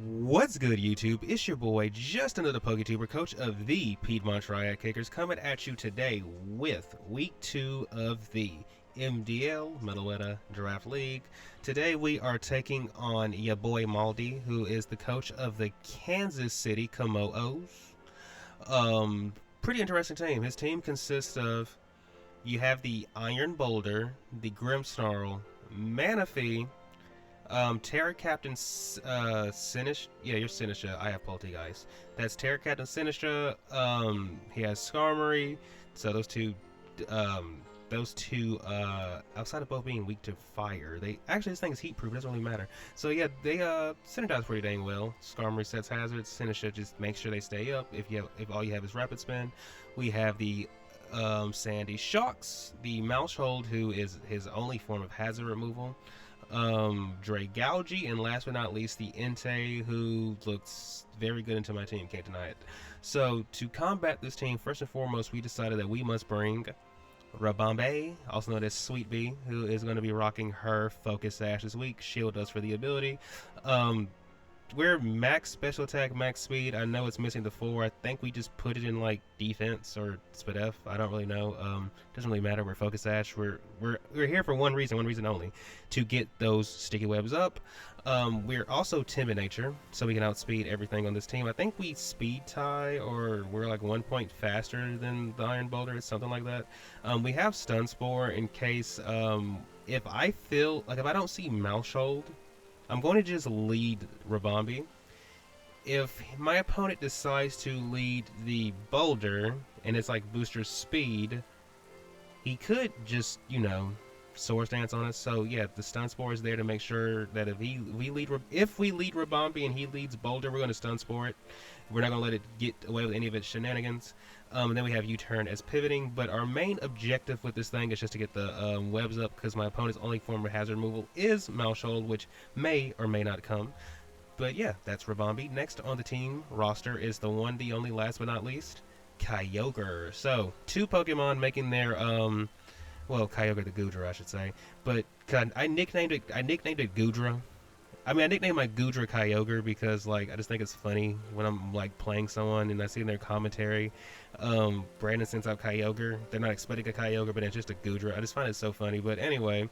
What's good, YouTube? It's your boy, just another PokeTuber, coach of the Piedmont Triad Kickers, coming at you today with Week 2 of the MDL, Metaletta Draft League. Today we are taking on your boy Maldi, who is the coach of the Kansas City Kommo-Os. Pretty interesting team. His team consists of, you have the Iron Boulder, the Grimmsnarl, Manaphy, Terra Captain Sinistra. Yeah, you're Sinistra. I have Poltegeist. That's Terra Captain Sinistra. He has Skarmory. So those two, outside of both being weak to fire, they actually, this thing is heat proof. It doesn't really matter. So yeah, they synergize pretty dang well. Skarmory sets hazards. Sinistra just makes sure they stay up. If all you have is Rapid Spin, we have the Sandy Shocks, the Mousehold, who is his only form of hazard removal. Dre Gougy, and last but not least, the Entei, who looks very good into my team, can't deny it. So, to combat this team, first and foremost, we decided that we must bring Rabambe, also known as Sweet Bee, who is going to be rocking her Focus Sash this week. Shield us for the ability. We're max special attack, max speed. I know it's missing the 4. I think we just put it in like defense or SPDF. I don't really know. Doesn't really matter. We're Focus Sash. We're here for one reason only, to get those sticky webs up. We're also timid nature, so we can outspeed everything on this team. I think we speed tie, or we're like 1 point faster than the Iron Boulder. It's something like that. We have Stun Spore in case if I feel like, if I don't see Mousehold, I'm going to just lead Rabambi. If my opponent decides to lead the Boulder and it's like booster speed, he could just, Swords Dance on us. So yeah, the Stun Spore is there to make sure that if we lead Rabambi and he leads Boulder, we're going to Stun Spore it. We're not going to let it get away with any of its shenanigans. And then we have U-Turn as pivoting, but our main objective with this thing is just to get the webs up, because my opponent's only form of hazard removal is Mousehold, which may or may not come. But yeah, that's Rabambi. Next on the team roster is the one, the only, last but not least, Kyogre. So, 2 Pokemon making their, well, Kyogre the Goodra, I should say. But I nicknamed it Goodra. I mean, I nicknamed my Goodra Kyogre because, like, I just think it's funny when I'm, like, playing someone and I see in their commentary, Brandon sends out Kyogre. They're not expecting a Kyogre, but it's just a Goodra. I just find it so funny. But anyway,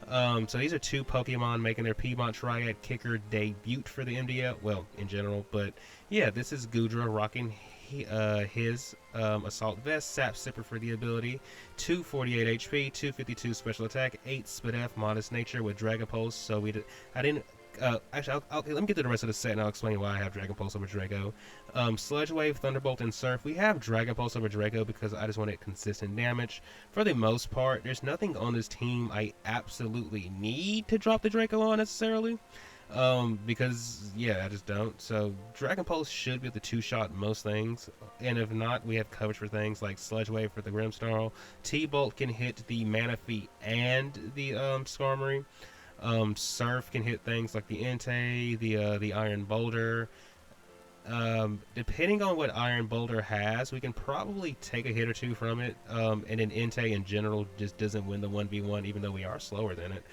so these are 2 Pokemon making their Piedmont Triad Kicker debut for the MDL. Well, in general. But, yeah, this is Goodra rocking his Assault Vest, Sap Sipper for the ability, 248 HP, 252 special attack, 8 SPDF, Modest Nature with Dragon Pulse. So I didn't. Actually, let me get to the rest of the set and I'll explain why I have Dragon Pulse over Draco. Sludge Wave, Thunderbolt, and Surf. We have Dragon Pulse over Draco because I just wanted consistent damage. For the most part, there's nothing on this team I absolutely need to drop the Draco on necessarily. Because, yeah, I just don't. So, Dragon Pulse should be able to 2-shot most things. And if not, we have coverage for things like Sludge Wave for the Grimmsnarl. T-Bolt can hit the Manaphy and the Skarmory. Surf can hit things like the Entei, the Iron Boulder. Depending on what Iron Boulder has, we can probably take a hit or 2 from it. And then Entei in general just doesn't win the 1v1, even though we are slower than it.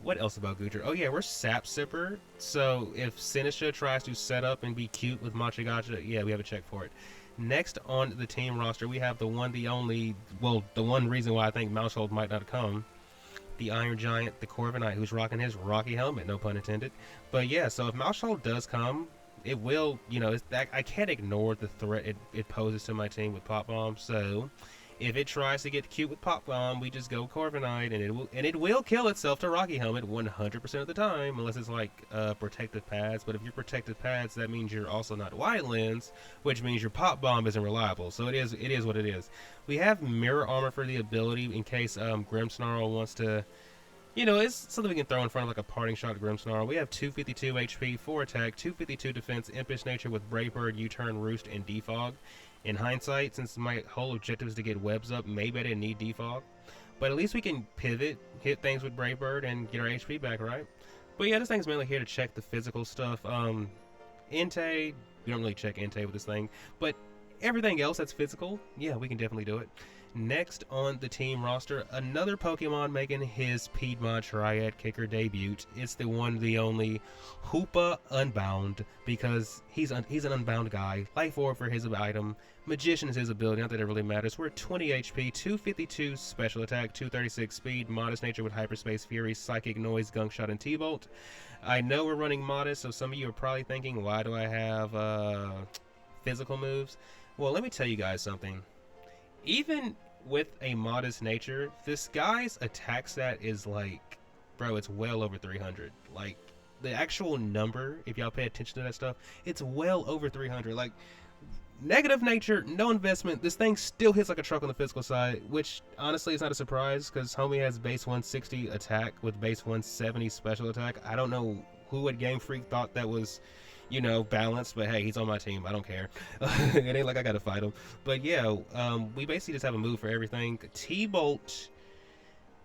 What else about Goodra? Oh yeah, we're Sap Sipper. So if Sinistra tries to set up and be cute with Machigacha, yeah, we have a check for it. Next on the team roster, we have the one, the only, well, the one reason why I think Mousehold might not come. The Iron Giant, the Corviknight, who's rocking his Rocky helmet, no pun intended. But yeah, so if Mousehold does come, it will, I can't ignore the threat it poses to my team with Pop Bomb. So if it tries to get cute with Pop Bomb, we just go Corviknight, and it will kill itself to Rocky Helmet 100% of the time, unless it's like protective pads. But if you're protective pads, that means you're also not Wide Lens, which means your Pop Bomb isn't reliable. So it is what it is. We have Mirror Armor for the ability in case Grimmsnarl wants to, it's something we can throw in front of like a parting shot at Grimmsnarl. We have 252 HP, 4 attack, 252 defense, Impish Nature with Brave Bird, U-Turn, Roost, and Defog. In hindsight, since my whole objective is to get webs up, maybe I didn't need Defog. But at least we can pivot, hit things with Brave Bird, and get our HP back, right? But yeah, this thing's mainly here to check the physical stuff. Entei, we don't really check Entei with this thing. But Everything else that's physical, yeah, we can definitely do it. Next on the team roster, another Pokemon making his Piedmont Triad Kicker debut. It's the one, the only Hoopa Unbound, because he's an unbound guy. Life Orb for his item. Magician is his ability, not that it really matters. We're 20 HP, 252 special attack, 236 speed, modest nature with hyperspace fury, psychic noise, gunk shot, and T-bolt. I know we're running modest, so some of you are probably thinking, why do I have physical moves? Well, let me tell you guys something. Even with a modest nature, this guy's attack stat is like, bro, it's well over 300. Like, the actual number, if y'all pay attention to that stuff, it's well over 300. Like, negative nature, no investment, this thing still hits like a truck on the physical side, which honestly is not a surprise because homie has base 160 attack with base 170 special attack. I don't know who at Game Freak thought that was, you know, balanced, but hey, he's on my team. I don't care. It ain't like I gotta fight him. But yeah, we basically just have a move for everything. T-Bolt,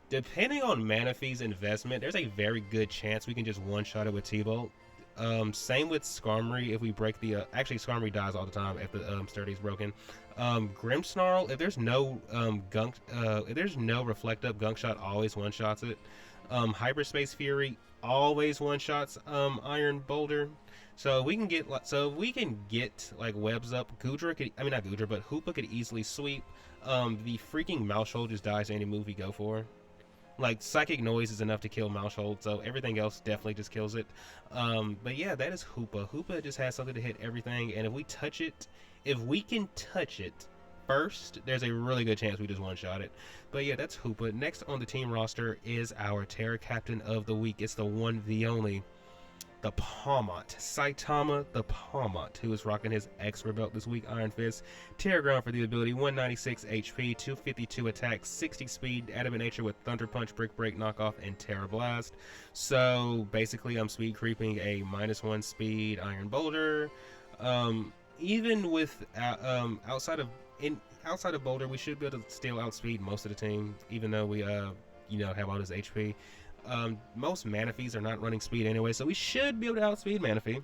depending on Manaphy's investment, there's a very good chance we can just one-shot it with T-Bolt. Same with Skarmory. If we break the actually Skarmory dies all the time if the sturdy's broken. Grimmsnarl, if there's no if there's no reflect up, gunk shot always one shots it. Hyperspace Fury always one shots Iron Boulder. So we can get like webs up. Goodra could, I mean not Goodra, but Hoopa could easily sweep. The freaking Maushold just dies to any move we go for. Like, Psychic Noise is enough to kill Maushold, so everything else definitely just kills it. But yeah, that is Hoopa. Hoopa just has something to hit everything, and if we touch it, if we can touch it first, there's a really good chance we just one-shot it. But yeah, that's Hoopa. Next on the team roster is our Terra Captain of the Week. It's the one, the only, the Palmont, Saitama the Palmont, who is rocking his X-Ray belt this week. Iron Fist, Terra Ground for the ability, 196 HP, 252 attack, 60 speed, adamant nature with Thunder Punch, Brick Break, Knockoff, and Terra Blast. So basically, I'm speed creeping a -1 speed Iron Boulder. Even with outside of Boulder, we should be able to still outspeed most of the team, even though we you know, have all this HP. Most Manaphy's are not running speed anyway, so we should be able to outspeed Manaphy.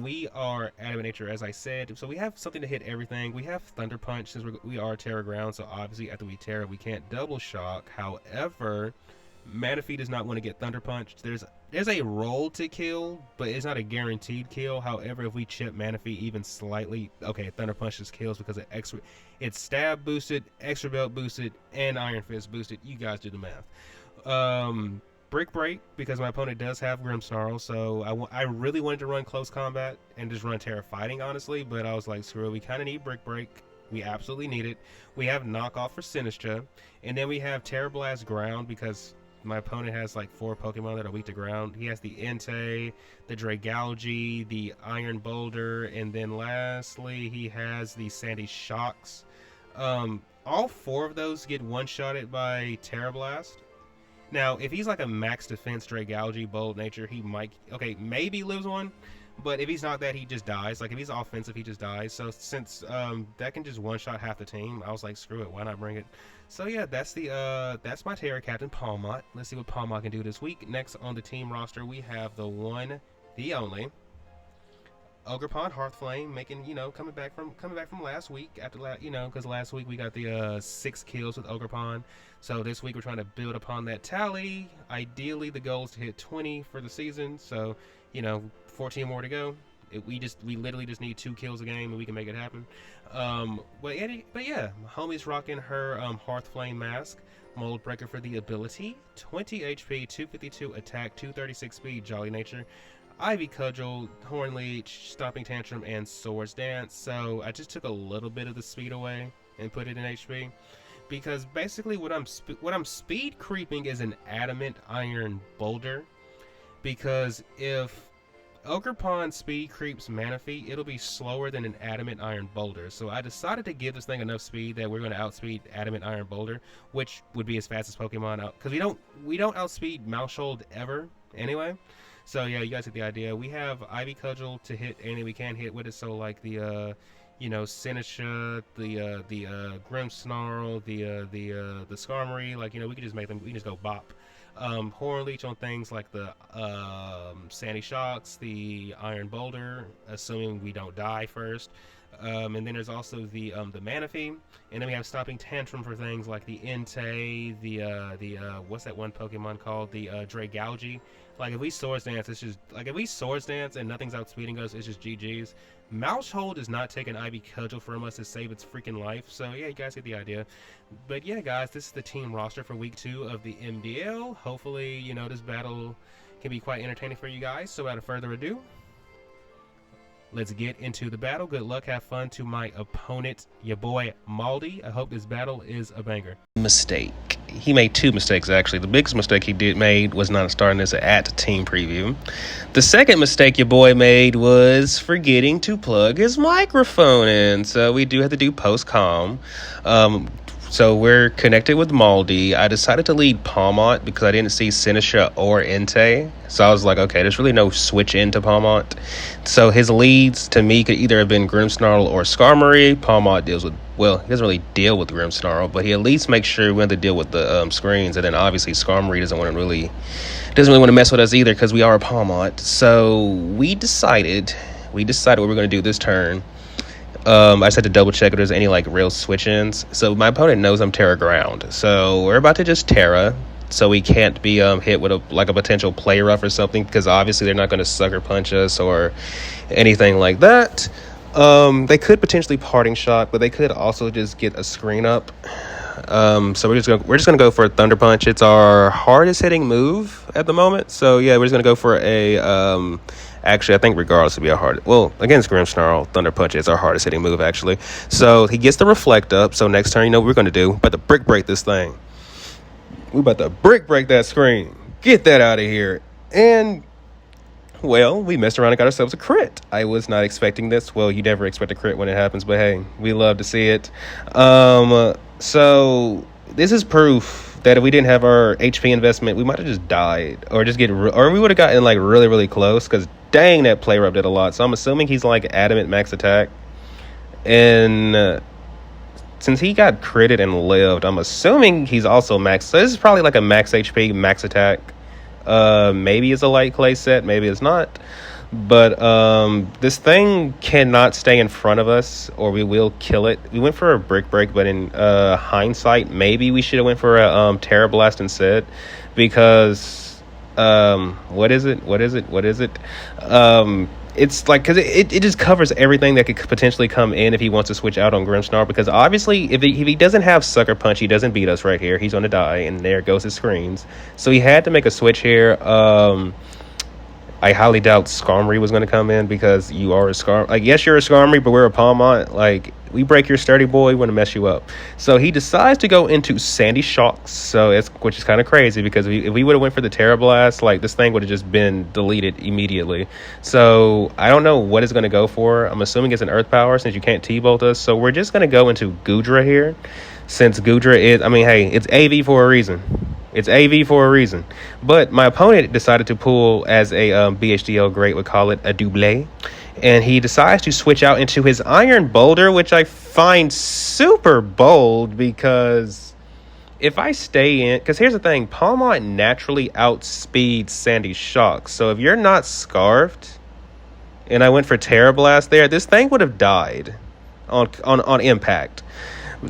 We are Adamant Nature, as I said, so we have something to hit everything. We have Thunder Punch since we are Terra Ground, so obviously after we Terra, we can't double shock. However, Manaphy does not want to get Thunder Punched. There's a roll to kill, but it's not a guaranteed kill. However, if we chip Manaphy even slightly, okay, Thunder Punch just kills because it's stab boosted, extra belt boosted, and Iron Fist boosted. You guys do the math. Brick Break, because my opponent does have Grimmsnarl, so I really wanted to run Close Combat and just run Terra Fighting, honestly, but I was like, screw it, we kind of need Brick Break. We absolutely need it. We have Knockoff for Sinistra, and then we have Terra Blast Ground, because my opponent has like 4 Pokemon that are weak to ground. He has the Entei, the Dragalge, the Iron Boulder, and then lastly, he has the Sandy Shocks. All 4 of those get one-shotted by Terra Blast. Now, if he's like a max defense Dragalge, bold nature, he might, okay, maybe lives one, but if he's not that, he just dies. Like, if he's offensive, he just dies. So since that can just one-shot half the team, I was like, screw it, why not bring it? So yeah, that's my Terra Captain, Palmont. Let's see what Palmont can do this week. Next on the team roster, we have the one, the only, Ogerpon Hearthflame, making, you know, coming back from last week after you know, because last week we got the 6 kills with Ogerpon. So this week we're trying to build upon that tally. Ideally, the goal is to hit 20 for the season. So, you know, 14 more to go. We literally just need 2 kills a game and we can make it happen. But yeah, homie's rocking her Hearthflame mask. Mold Breaker for the ability, 20 HP, 252 attack, 236 speed, Jolly Nature. Ivy Cudgel, Horn Leech, Stomping Tantrum, and Swords Dance. So I just took a little bit of the speed away and put it in HP, because basically what I'm speed creeping is an Adamant Iron Boulder, because if Ogerpon speed creeps Manaphy, it'll be slower than an Adamant Iron Boulder. So I decided to give this thing enough speed that we're going to outspeed Adamant Iron Boulder, which would be as fast as Pokemon out, because we don't outspeed Maushold ever anyway. So yeah, you guys get the idea. We have Ivy Cudgel to hit anything we can hit with it. So like the you know, Sinistra, the Grimmsnarl, the Skarmory, like, you know, we can just make them, we can just go bop. Horn Leech on things like the Sandy Shocks, the Iron Boulder, assuming we don't die first. And then there's also the Manaphy, and then we have stopping tantrum for things like the Entei, the what's that one Pokemon called, the Dragalge. Like if we Swords Dance, it's just like if we Swords Dance and nothing's outspeeding us, it's just GG's. Mousehold does not take an Ivy Cudgel from us to save its freaking life. So yeah, you guys get the idea. But yeah, guys, this is the team roster for week 2 of the MDL. Hopefully, you know, this battle can be quite entertaining for you guys. So without further ado, let's get into the battle. Good luck, have fun to my opponent, your boy Maldi. I hope this battle is a banger. Mistake. He made 2 mistakes, actually. The biggest mistake he made was not starting this at team preview. The second mistake your boy made was forgetting to plug his microphone in. So we do have to do post-com. So we're connected with Maldi. I decided to lead Palmont because I didn't see Sinisha or Entei. So I was like, okay, there's really no switch into Palmont. So his leads to me could either have been Grimmsnarl or Skarmory. Palmont deals with, well, he doesn't really deal with Grimmsnarl, but he at least makes sure we have to deal with the screens. And then obviously Skarmory doesn't really want to mess with us either because we are a Palmont. So we decided what we're going to do this turn. I just had to double check if there's any like real switch-ins. So my opponent knows I'm Terra Ground. So we're about to just Terra. So we can't be hit with a potential play rough or something, because obviously they're not going to sucker punch us or anything like that. They could potentially parting shot, but they could also just get a screen up. So we're just gonna go for a Thunder Punch. It's our hardest hitting move at the moment. So yeah, we're just gonna go for a actually, I think regardless, it'd be against Grimmsnarl, Thunder Punch is our hardest hitting move, actually. So he gets the Reflect up. So next turn, you know what we're going to do? About to brick break this thing. We're about to brick break that screen. Get that out of here. And, well, we messed around and got ourselves a crit. I was not expecting this. Well, you never expect a crit when it happens, but hey, we love to see it. So this is proof that if we didn't have our HP investment, we might have just died, or we would have gotten like really, really close, because dang, that play rub did a lot. So I'm assuming he's like adamant max attack, and since he got critted and lived, I'm assuming he's also max. So this is probably like a max HP, max attack. Maybe it's a light clay set, maybe it's not. But this thing cannot stay in front of us, or we will kill it. We went for a brick break, but in hindsight, maybe we should have went for a Terra Blast instead, because what is it? It's like, because it just covers everything that could potentially come in if he wants to switch out on Grimmsnarl, because obviously if he doesn't have Sucker Punch, he doesn't beat us right here. He's going to die, and there goes his screens. So he had to make a switch here. I highly doubt Skarmory was going to come in, because you are a Skarmory. Like, yes, you're a Skarmory, but we're a Palmont. Like, we break your sturdy boy, we want to mess you up. So he decides to go into Sandy Shocks, which is kind of crazy, because if we would have went for the Terra Blast, like, this thing would have just been deleted immediately. So I don't know what it's going to go for. I'm assuming it's an Earth Power, since you can't T-Bolt us. So we're just going to go into Goodra here, since Goodra is, I mean, hey, it's AV for a reason. It's AV for a reason. But my opponent decided to pull, as a BHDL great would call it, a double. And he decides to switch out into his Iron Boulder, which I find super bold, because if I stay in... Because here's the thing. Palmont naturally outspeeds Sandy Shocks. So if you're not Scarfed, and I went for Terra Blast there, this thing would have died on impact.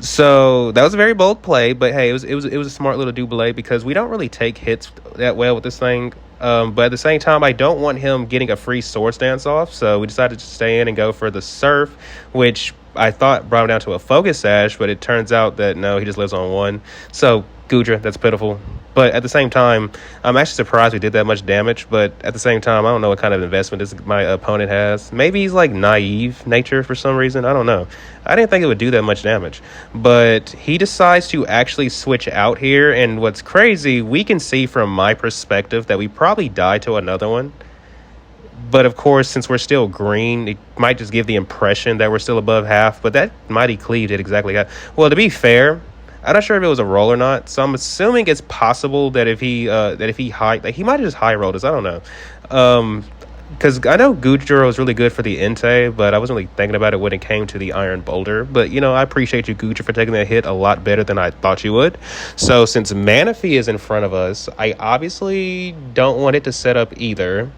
So that was a very bold play, but hey, it was a smart little double, because we don't really take hits that well with this thing. But at the same time, I don't want him getting a free Swords Dance off, so we decided to stay in and go for the Surf, which I thought brought him down to a Focus Sash, but it turns out that no, he just lives on 1. So Goodra, that's pitiful. But at the same time, I'm actually surprised we did that much damage. But at the same time, I don't know what kind of investment my opponent has. Maybe he's like naive nature for some reason. I don't know. I didn't think it would do that much damage. But he decides to actually switch out here. And what's crazy, we can see from my perspective that we probably died to another one. But of course, since we're still green, it might just give the impression that we're still above half. But that Mighty Cleave did exactly half. Well, to be fair, I'm not sure if it was a roll or not, so I'm assuming it's possible that if he high, like, he might have just high rolled us. I don't know, because I know Goodra was really good for the Entei, but I wasn't really thinking about it when it came to the Iron Boulder. But you know, I appreciate you, Goodra, for taking that hit a lot better than I thought you would. So since Manaphy is in front of us, I obviously don't want it to set up either.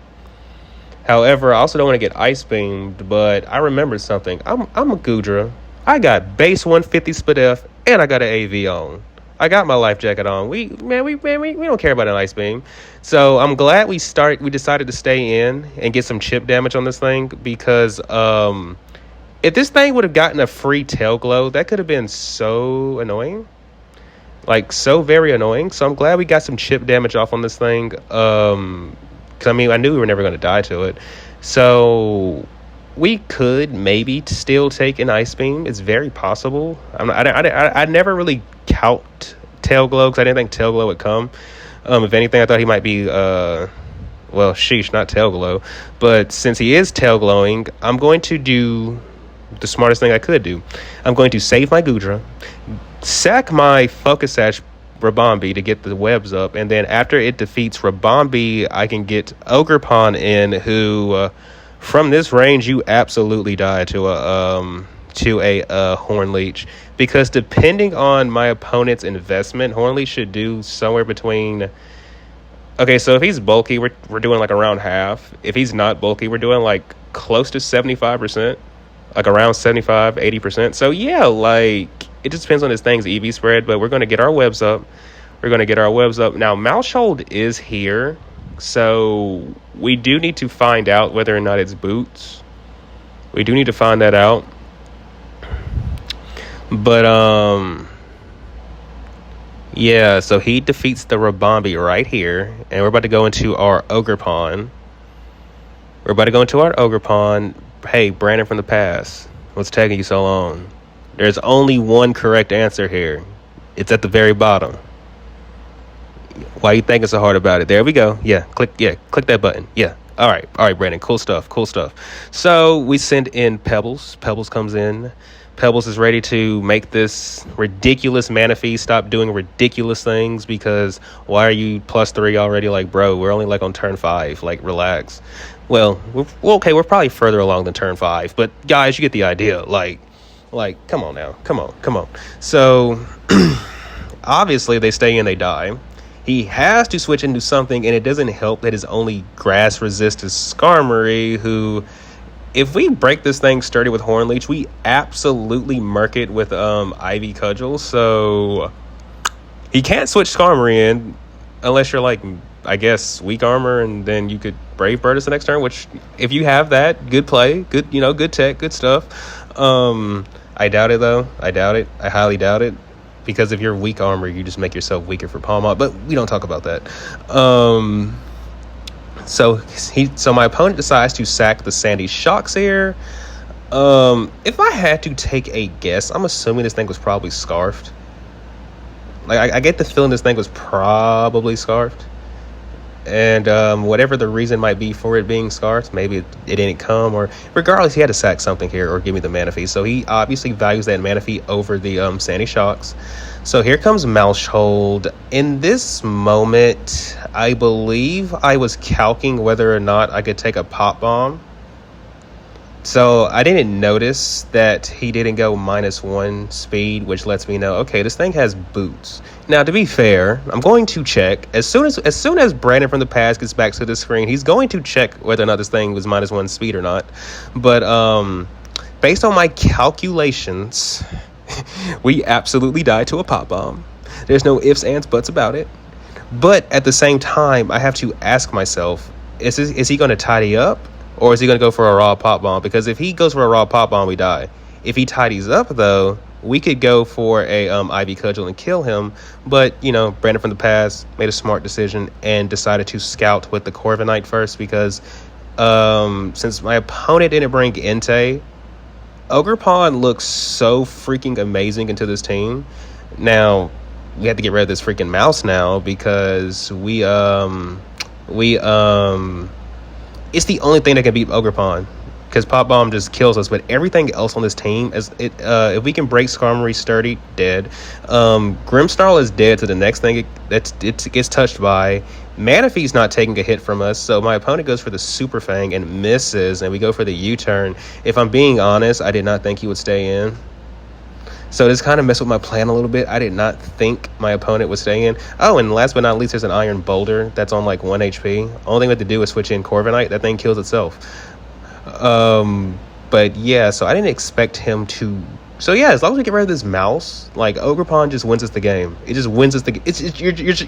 However, I also don't want to get ice beamed, but I remembered something. I'm a Gudra. I got base 150 split F, and I got an AV on. I got my life jacket on. We don't care about an ice beam. So I'm glad we decided to stay in and get some chip damage on this thing, because if this thing would have gotten a free tail glow, that could have been so annoying. Like, so very annoying. So I'm glad we got some chip damage off on this thing. Because, I mean, I knew we were never going to die to it. So we could maybe still take an ice beam. It's very possible. I never really count tail glow, because I didn't think tail glow would come. If anything, I thought he might be, well, sheesh, not tail glow. But since he is tail glowing, I'm going to do the smartest thing I could do. I'm going to save my Gudra, sack my Focus Sash Rabombi to get the webs up, and then after it defeats Rabombi, I can get Ogerpon in, who from this range you absolutely die to a Horn Leech, because depending on my opponent's investment, Horn Leech should do somewhere between, okay, so if he's bulky, we're doing like around half. If he's not bulky, we're doing like close to 75%, like around 75-80%. So yeah, like, it just depends on this thing's EV spread, but we're going to get our webs up. Now, Malshold is here, so we do need to find out whether or not it's boots. We do need to find that out. But, yeah, so he defeats the Rabombi right here, and we're about to go into our Ogerpon. Hey, Brandon from the past, what's taking you so long? There's only one correct answer here. It's at the very bottom. Why are you thinking so hard about it? There we go. Click that button. All right, Brandon. Cool stuff. So we send in Pebbles. Pebbles comes in. Pebbles is ready to make this ridiculous Manaphy stop doing ridiculous things, because why are you +3 already? Like, bro, we're only like on turn 5. Like, relax. Well, we're probably further along than turn 5, but guys, you get the idea. Like, come on now. Come on. So, obviously, they stay in, they die. He has to switch into something, and it doesn't help that his only grass resist is Skarmory, who, if we break this thing sturdy with Horn Leech, we absolutely murk it with Ivy Cudgel. So, he can't switch Skarmory in, unless you're like, I guess, weak armor, and then you could Brave Bird us the next turn, which, if you have that, good play, good tech, good stuff. I doubt it, though. I highly doubt it, because if you're weak armor, you just make yourself weaker for Palmot, but we don't talk about that. So my opponent decides to sack the Sandy Shocks here. If I had to take a guess, I'm assuming this thing was probably Scarfed. Like, I get the feeling this thing was probably Scarfed. And whatever the reason might be for it being Scarfed, maybe it didn't come, or regardless, he had to sack something here or give me the Manaphy. So he obviously values that Manaphy over the Sandy Shocks. So here comes Malshold. In this moment, I believe I was calculating whether or not I could take a Pop Bomb. So I didn't notice that he didn't go -1 speed, which lets me know, okay, this thing has boots. Now, to be fair, I'm going to check as soon as Brandon from the past gets back to the screen. He's going to check whether or not this thing was -1 speed or not. But based on my calculations, we absolutely died to a Pop Bomb. There's no ifs, ands, buts about it. But at the same time, I have to ask myself, is he going to tidy up? Or is he going to go for a raw Pop Bomb? Because if he goes for a raw Pop Bomb, we die. If he tidies up, though, we could go for a Ivy Cudgel and kill him. But, Brandon from the past made a smart decision and decided to scout with the Corviknight first, because since my opponent didn't bring Entei, Ogerpon looks so freaking amazing into this team. Now, we have to get rid of this freaking mouse now, because it's the only thing that can beat Ogerpon, because Pop Bomb just kills us. But everything else on this team, if we can break Skarmory sturdy, dead. Grimmsnarl is dead to the next thing it gets touched by. Manaphy's not taking a hit from us, so my opponent goes for the Super Fang and misses, and we go for the U-turn. If I'm being honest, I did not think he would stay in. So this kind of messed with my plan a little bit. I did not think my opponent would stay in. Oh, and last but not least, there's an Iron Boulder that's on like 1 HP. Only thing we have to do is switch in Corviknight. That thing kills itself. But yeah, so I didn't expect him to. So yeah, as long as we get rid of this mouse, like Ogerpon just wins us the game. It just wins us the.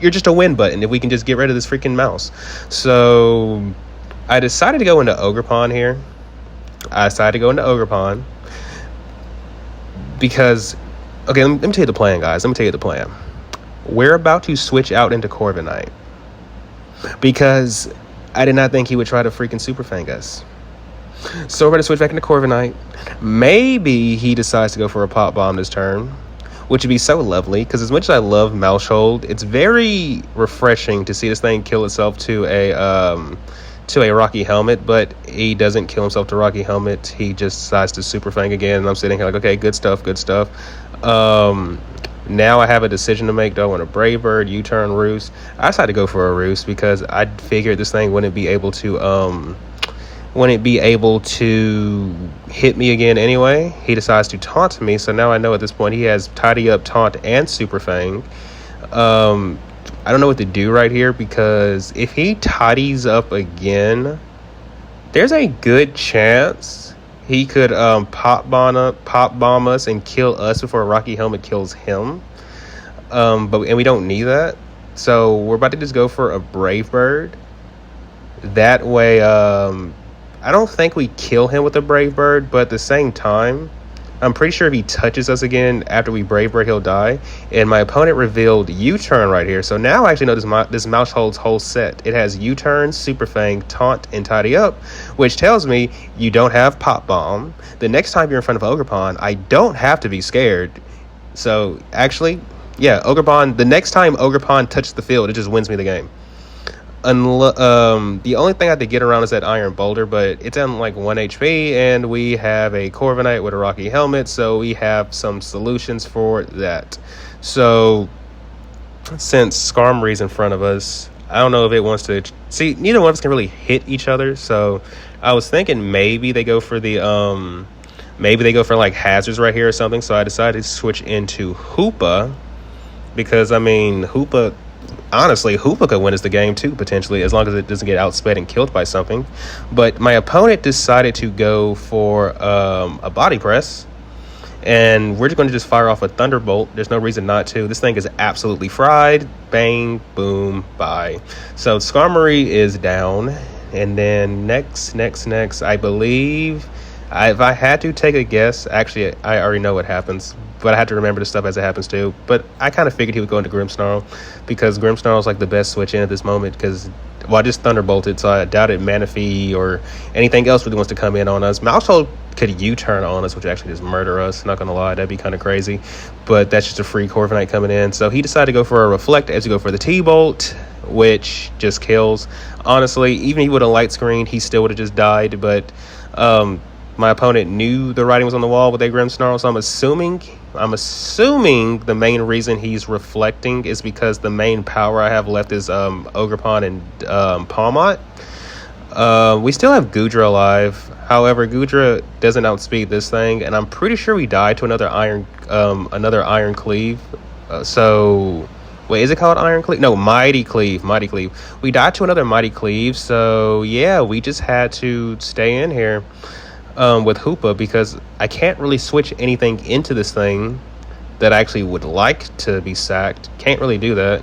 You're just a win button if we can just get rid of this freaking mouse. So I decided to go into Ogerpon here. Because, okay, let me tell you the plan, guys. Let me tell you the plan. We're about to switch out into Corviknight. Because I did not think he would try to freaking Super Fang us. So we're going to switch back into Corviknight. Maybe he decides to go for a Pop Bomb this turn, which would be so lovely. Because as much as I love Mouse Hold, it's very refreshing to see this thing kill itself to a Rocky Helmet, but he doesn't kill himself to Rocky Helmet. He just decides to Super Fang again, and I'm sitting here like, okay, good stuff. Now I have a decision to make. Do I want a Brave Bird, U-turn, Roost? I decided to go for a Roost because I figured this thing wouldn't be able to hit me again anyway. He decides to taunt me, so now I know at this point he has Tidy Up, Taunt, and Super Fang. I don't know what to do right here because if he tidies up again, there's a good chance he could pop bomb us and kill us before Rocky Helmet kills him. And we don't need that, so we're about to just go for a Brave Bird. That way, I don't think we kill him with a Brave Bird, but at the same time, I'm pretty sure if he touches us again after we Brave Bird, he'll die. And my opponent revealed U-turn right here. So now I actually know this Mouse Hold's whole set. It has U-turn, Super Fang, Taunt, and Tidy Up, which tells me you don't have Pop Bomb. The next time you're in front of Ogerpon, I don't have to be scared. So actually, yeah, Ogerpon, the next time Ogerpon touches the field, it just wins me the game. The only thing I have to get around is that Iron Boulder, but it's on like 1 HP, and we have a Corviknight with a Rocky Helmet, so we have some solutions for that. So since Skarmory's in front of us, I don't know if it wants to see. Neither one of us can really hit each other, so I was thinking maybe they go for like hazards right here or something. So I decided to switch into Hoopa because I mean Honestly, Hoopa could win us the game too, potentially, as long as it doesn't get outsped and killed by something. But my opponent decided to go for a Body Press, and we're just going to just fire off a Thunderbolt. There's no reason not to. This thing is absolutely fried. Bang, boom, bye. So Skarmory is down, and then next, I believe, if I had to take a guess, actually, I already know what happens, but I had to remember the stuff as it happens too. But I kind of figured he would go into Grimmsnarl because Grimmsnarl is like the best switch in at this moment because, well, I just Thunderbolted, so I doubted Manaphy or anything else really wants to come in on us. Mousehold could U-turn on us, which actually just murder us, not gonna lie, that'd be kind of crazy. But that's just a free Corviknight coming in. So he decided to go for a Reflect as to go for the T-Bolt, which just kills. Honestly, even if he would have light screened, he still would have just died, but my opponent knew the writing was on the wall with a Grimmsnarl, so I'm assuming the main reason he's reflecting is because the main power I have left is Ogerpon and Palmot. We still have Goodra alive. However, Goodra doesn't outspeed this thing, and I'm pretty sure we died to another Iron Cleave. So wait, is it called Iron Cleave? No, Mighty Cleave. We died to another Mighty Cleave, so yeah, we just had to stay in here with Hoopa because I can't really switch anything into this thing that I actually would like to be sacked. Can't really do that.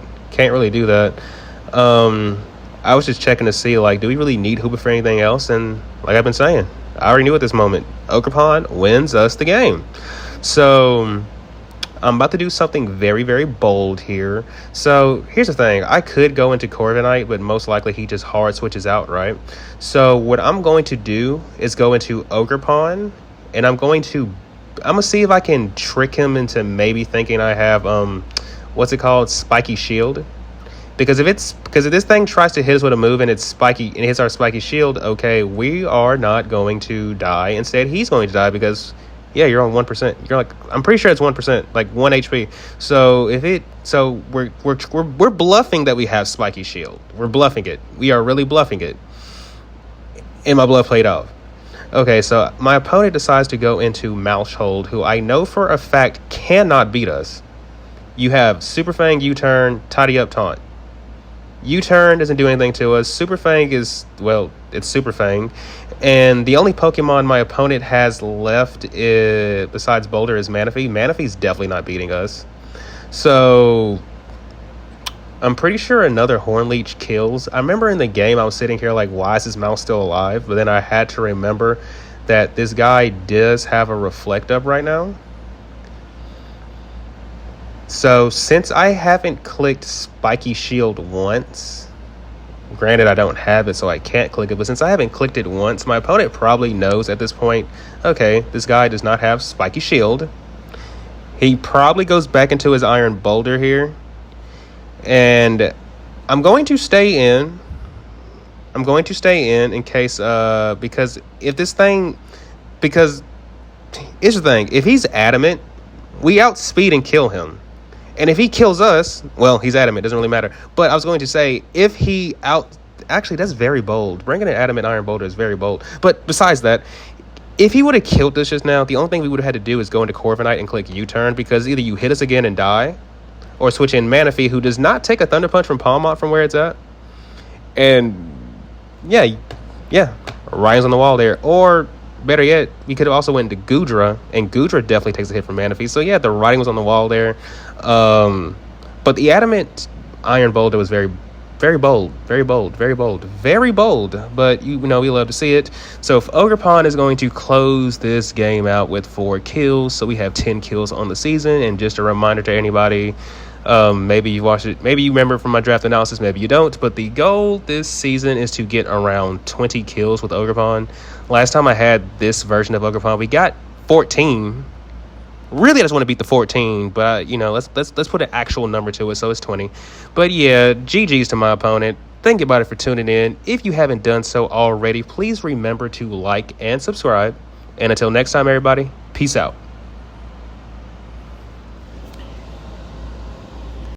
I was just checking to see, like, do we really need Hoopa for anything else? And like I've been saying, I already knew at this moment, Ogerpon wins us the game. So I'm about to do something very, very bold here. So here's the thing. I could go into Corviknight, but most likely he just hard switches out, right? So what I'm going to do is go into Ogerpon, and I'm going to see if I can trick him into maybe thinking I have what's it called? Spiky Shield. Because if this thing tries to hit us with a move and it's spiky and it hits our Spiky Shield, okay, we are not going to die. Instead, he's going to die because yeah, you're on 1%. You're like, I'm pretty sure it's 1%, like 1 HP. So we're bluffing that we have Spiky Shield. We're bluffing it. We are really bluffing it. And my bluff played off. Okay, so my opponent decides to go into Malchhold, who I know for a fact cannot beat us. You have Super Fang, U-Turn, Tidy Up, Taunt. U-Turn doesn't do anything to us. Super Fang is, well, it's Super Fang. And the only Pokemon my opponent has left besides Boulder is Manaphy. Manaphy's definitely not beating us. So I'm pretty sure another Hornleech kills. I remember in the game I was sitting here like, why is this mouse still alive? But then I had to remember that this guy does have a Reflect Up right now. So since I haven't clicked Spiky Shield once, granted I don't have it so I can't click it, but since I haven't clicked it once, my opponent probably knows at this point, okay, this guy does not have Spiky Shield. He probably goes back into his Iron Boulder here. And I'm going to stay in. In case, because if this thing, because here's the thing, if he's adamant, we outspeed and kill him. And if he kills us, well, he's adamant, doesn't really matter. But I was going to say, if he actually, that's very bold. Bringing an adamant Iron Boulder is very bold. But besides that, if he would have killed us just now, the only thing we would have had to do is go into Corviknight and click U-Turn, because either you hit us again and die, or switch in Manaphy, who does not take a Thunder Punch from Palmont from where it's at. And yeah, Ryan's on the wall there. Or better yet, we could have also went to Goodra, and Goodra definitely takes a hit from Manaphy. So yeah, the writing was on the wall there. But the adamant Iron Boulder was very bold. But you know, we love to see it. So if Ogerpon is going to close this game out with 4 kills, so we have 10 kills on the season. And just a reminder to anybody, maybe you watched it, maybe you remember from my draft analysis, maybe you don't, but the goal this season is to get around 20 kills with Ogerpon. Last time I had this version of Ogerpon, we got 14. Really, I just want to beat the 14, but you know, let's put an actual number to it, so it's 20. But yeah, GG's to my opponent. Thank you, everybody, for tuning in. If you haven't done so already, please remember to like and subscribe. And until next time, everybody, peace out.